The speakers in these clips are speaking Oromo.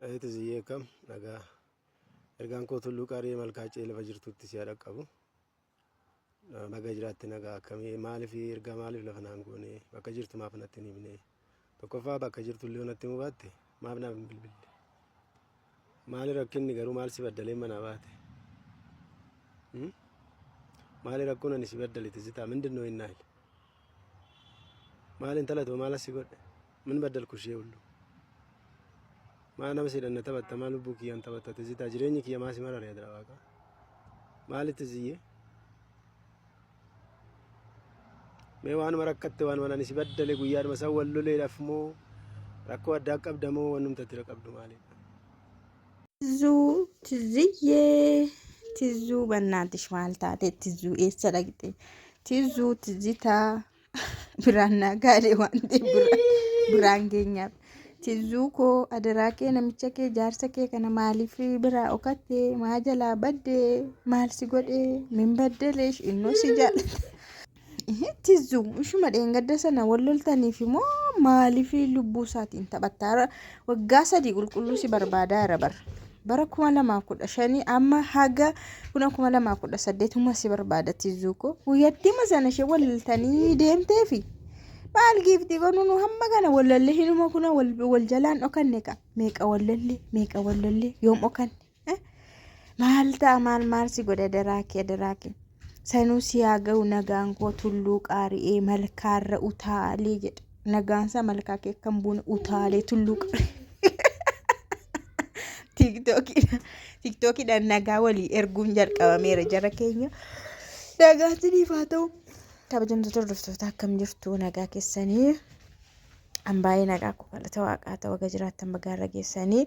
Ayitiziyee kam nagaa ergaan koo tulluu qaarii malkaacee lafa jirtutti si haadha qabu naga jiraatti nagaa akkamii maaliif ergaa maaliif lafa naan goone bakka jirtu maaf natti hin himne tokkoffaa bakka jirtu illee natti himuu baatte maaf naaf hin bilbille maali rakkinni garuu maal si baddalee manaa baate maali rakkoon ani si baddale tizitaa ምንድን ነው ይናል ማልን ተለቶ ማለት ሲጎድ ምን በደልኩሽ ሁሉ ማና መስደነ ተበተ ማሉ ቡክ ያን ተበተ ትዝታ ጅሬኝ ከ የማሲ መራር ያድራዋቃ ማለት ትዝዬ ሜዋን መረከተ ዋን ወላኒ ሲበደለ ጉያድ መሰወሉ ለለፍሞ ረኮ አዳቀብ ደሞ ወንም ተትረቀብዱ ማለት ትዙ ትዝዬ ትዙ በእናትሽ ማልታቴ ትዙ እሰረግጤ ትዙ ትዝታ ብራና ጋሌ ዋንቴ ብራንጌኛ ትዙ ኮ አደራኬ ነምቸኬ ጃርሰኬ ከነ ማሊፍ ብራ ኦከቴ ማጀላ በደ ማል ሲጎዴ ምን በደለሽ እኖ ሲጃል ትዙ እሹ መደን ገደሰና ወለልተኒ ፊሞ ማሊፍ ልቡሳቲን ተበታረ ወጋሰ ዲቁልቁሉ ሲበርባዳ ረበር bara 2015 amma haga 2018 si barbaada tizuko wiyatti masana she waltani deemteefi baal gifti gonunu hamma kana wallalle hinuma kuna wal jalaan okanneka meeqa wallalle yoom okan maalta maal si goda daraake sanu siyaagau nagaan ko tullu qaari'ee malkaarra utaalee jedha nagaansa malkaake kan buna utaalee tullu TikTok dan nagaa walii erguun jalqabameera jara keenya nagaatini faata'u kabajamtoota hordoftoota akkam jirtu nagaa keessanii ambaayee nagaa kokalata waaqaa ta'u waga jiraattan bagaarra geessanii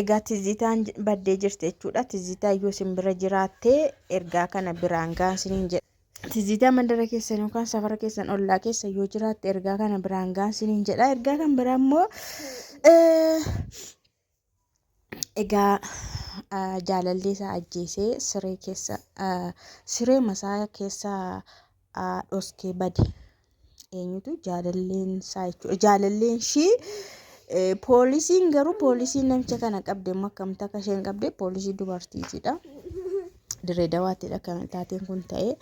egaa tizitaan baddee jirti jechuudha tizitaa yoo simbira jiraatte ergaa kana biraan gaasiniin jedha tizitaa mandara keessan yookaan safara keessan ollaa keessa yoo jiraatte ergaa kana biraan gaasiniin jedha ergaa kan biraa immoo egaa jaalallee isaa ajjeesee siree masaa keessa dhoskee bade eenyutu jaalalleen isaa jechuudha jaalalleen shii poolisiin garuu poolisiin namicha kana qabde makkamta akka isheen qabde poolisii dubartiitidha diree dawaatidha kan taateen kun ta'ee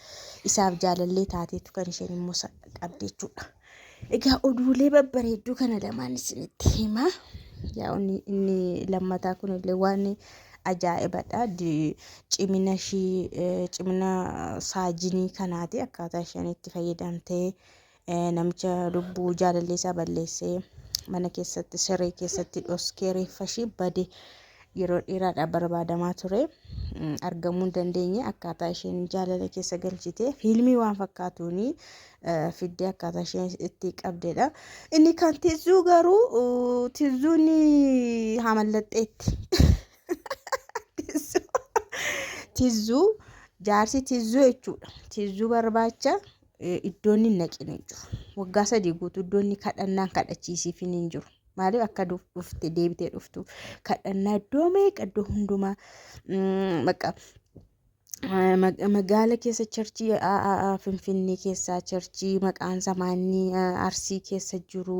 isaaf jaalallee taateetu kan isheen immoo qabde jechuudha egaa oduulee babbareedduu kana lamaan isinitti hima yaa inni lammataa kun illee waan ajaa'ibadha cimina saajinii kanaati akkaataa isheen itti fayyadamtee namicha lubbuu jaalallee isaa balleessee mana keessatti siree keessatti dhoskee reeffashii bade yeroo dheeraadhaaf barbaadamaa ture argamuu hin dandeenye akkaataa isheen jaalala keessa galchite fiilmii waan fakkaatuuni fiddee akkaataa isheen itti qabdedha inni kan tizuu garuu tizuun hamallaxxeetti tizuu jaarsi tizuu jechuudha tizuu barbaacha iddoon hin naqine jiru waggaa 3 guutuu iddoon kadhannaan kadhachiisiif hin jiru maaliif akka dhufte deebitee dhuftu kadhannaa iddoo meeqa iddoo hundumaa bakka magaala keessa charchii Finfinnee keessa charchii maqaan samaanii Arsii keessa jiru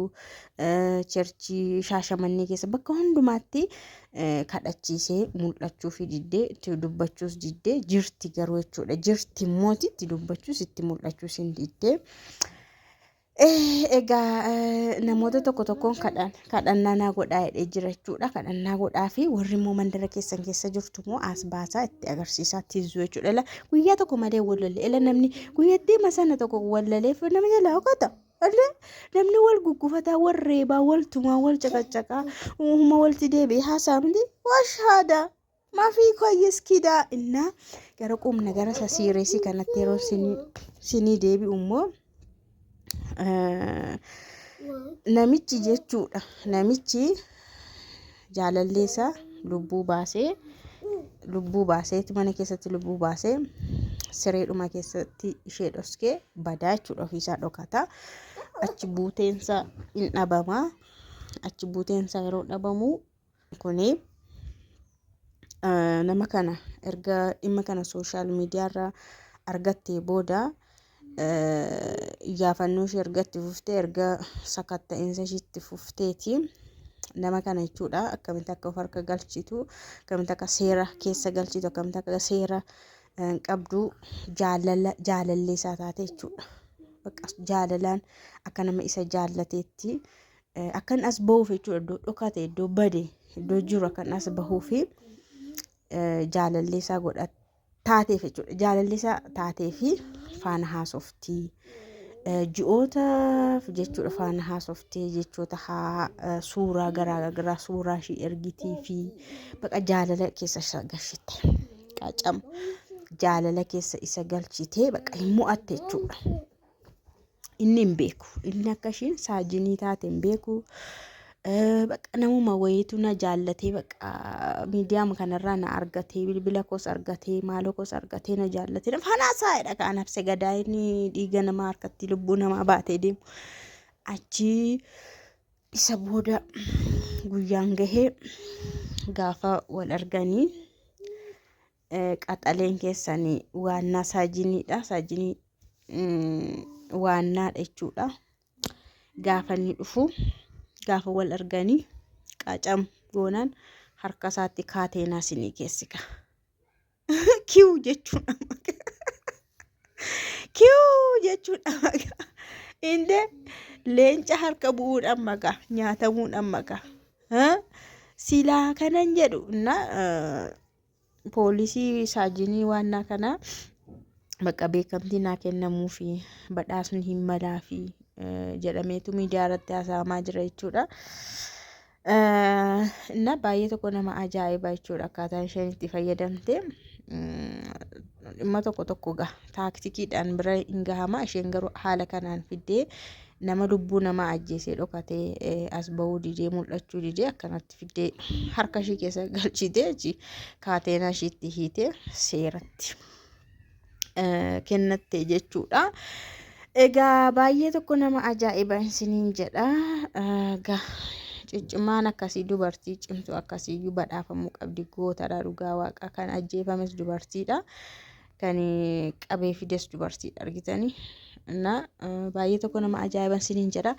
charchii Shaashamannee keessa bakka hundumaatti kadhachiisee mul'achuuf diddee itti dubbachuus diddee jirti garuu jechuudha jirti immoo itti dubbachuus itti mul'achuus hin diddee egaa namoota tokkoon kadhannaa naa godhaa jedhee jira jechuudha kadhannaa godhaa fi warri immoo mandara keessan keessa jirtu immoo as baasaa itti agarsiisaa tizuu jechuudha guyyaa tokko malee wallalee namni guyyatti masana tokko wallaleef nama jalaa hokata namni wal guggufataa wal reebaa wal tumaa wal caqacaqaa uuma walti deebi'ee haasaamni washaada maafii koyyeskidaa innaa gara qumna gara sasiireesii kanatti yeroo sinii deebi'u immoo namichi jechuudha namichi jaalalleessa lubbuu baasee mana keessatti lubbuu baasee sireedhuma keessatti ishee dhoskee badaa jechuudha ofiisaa dhokata achi buuteensa hin dhabamaa achi buuteensa yeroo dhabamu kuni nama kana erga dhimma kana sooshaal miidiyaarra argattee booda yaafannoo ishee ergatti fuftee erga sakatta'insa ishiitti fufteeti nama kana jechuudha akkamitti akka of harka galchitu akkamitti akka seera keessa galchitu akkamitti akka seera qabdu jaalallee isaa taate jechuudha. Bakka jaalalaan akka nama isa jaallateetti akkan as bahuuf jechuudha iddoo dhokate iddoo bade iddoo jiru akkan as bahuuf jaalallee isaa godha taateef jechuudha. Jaalallee isaa taateef faana haasoftii. Ji'ootaaf jechuudha faana haasoftee jechoota suuraa garaa suuraa ishii ergitii fi baqa jaalala keessa isa galchite qacam jaalala keessa isa galchitee baqa hin mo'atte jechuudha. Inni hin beeku inni akka ishiin saajinii taate hin beeku. Baqa namuma wayiitu na jaallatee baqa miidiyaama kanarraa na argatee bilbila koos argatee maaloo koos argatee na jaallatee na fanaasaadha kan nafse gadaayini dhiiga namaa harkatti lubbuu namaa baatee deemu. Achi isa booda guyyaan gahee gaafa wal arganii qaxaleen keessanii waannaa saajiniidha. Saajinii waannaadha jechuudha. Gaafa inni dhufu gaafa wal arganii qacam goonaan harka isaatti kaateenaa sinii keessika. Kiu jechuudha. Kiu jechuudha. Inde leenca harka bu'uudhaan maqaa nyaatamuudhaan maqaa. Silaa kanan jedhu na poolisii saajinii waannaa kana bakka beekamtii naa kennamuu fi badhaasni hin malaa fi jedhameetu miidiyaa irratti haasa'amaa jira jechuudha. Na baay'ee tokko nama ajaa'iba jechuudha akkaataan isheen itti fayyadamte. Dhimma tokko taaktikiidhaan bira hin gahama. Isheen garuu haala kanaan fiddee nama lubbuu namaa ajjeesee dhokatee as bahuu didee mul'achuu didee akkanatti fiddee harka ishee keessa galchitee kaateenaa isheetti hiitee seeratti kennatte jechuudha. Egaa baay'ee tokko nama ajaa'iba isiniin jedha. Ciccimaan akkasii dubartii cimtuu akkasii badhaafamuu qabdi. Gootadha dhugaa waaqa kan ajjeefames dubartiidha. Kan qabee fides dubartiidha argitanii. Na baay'ee tokko nama ajaa'iba isiniin jedha.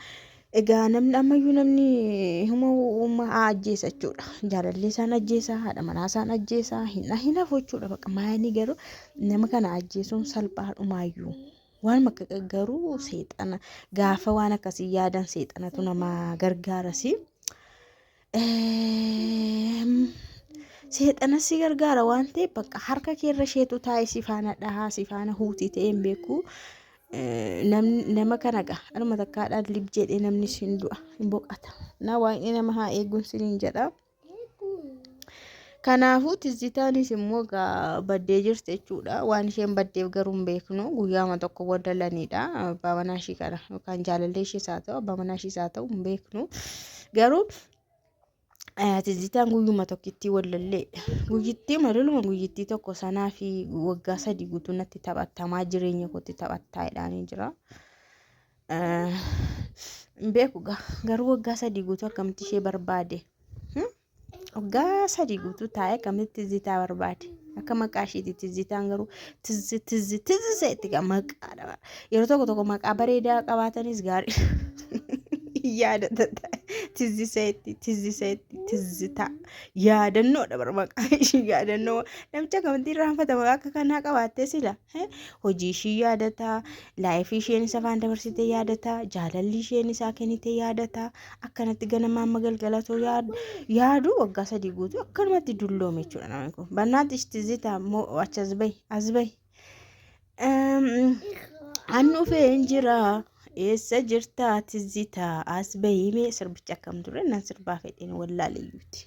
Egaa namni ammayyuu namni huma ajjeesa jechuudha. Jaalallee isaan ajjeesa, haadha manaa isaan ajjeesa, hin hafu jechuudha. Bakka maayanii garuu nama kana ajjeesuun salphaadhumaayyuu. Waan makka garuu seexana gaafa waan akkasii yaadan seexanatu nama gargaarasi. Seexana si gargaara waan ta'eef bakka harka keerra isheetu taa'e si faana dhahaa si faana huutii ta'e hin beeku. Nama kana aluma takkaadhaan lib jedhee namni sin du'a hin boqata. Na waa'ee nama haa eeguun siniin jedha. Kanaafuu tizitaanis immoo baddee jirti jechuudha. Waan isheen baddeef garuu hin beeknu. Guyyaama tokko waddalanidha. Abbaa manaa ishii kana yookaan jaalallee ishees haa ta'u abbaa manaa ishees haa ta'u hin beeknu. Garuu tizitaan guyyuma tokkittii wallallee guyyittii madaluma guyyittii tokko sanaa fi waggaa 3 guutuu natti taphattamaa jireenya kootti taphattaa jedhanii jira. Hin beeku garuu waggaa 3 guutuu akkamitti ishee barbaade. Waggaa 3 guutuu taa'ee akkamitti tizitaa barbaade. Akka maqaa isheetti tizitaan garuu tiziseetti maqaadha. Yeroo tokko maqaa bareedaa qabaatanis gaarii yaadata. Tiziseetti tizita yaadannoodha bar maqaa ishii yaadannoo namicha akkamitti irraanfatama akka kanaa qabaattee sila hojii ishii yaadata laayifii isheen isa faan dabarsitee yaadata jaalalli isheen isaa kennite yaadata akkanatti ganamaan magalgalatoo yaadu waggaa 3 guutuu akkanumatti dulloome jechuudha namni kun bannaatti tizita moo achas bahi annu feen jira. Eessa jirta tizita as bahime sirbicha akkam ture nan sirbaa fedheen wallaaleeyyuuti.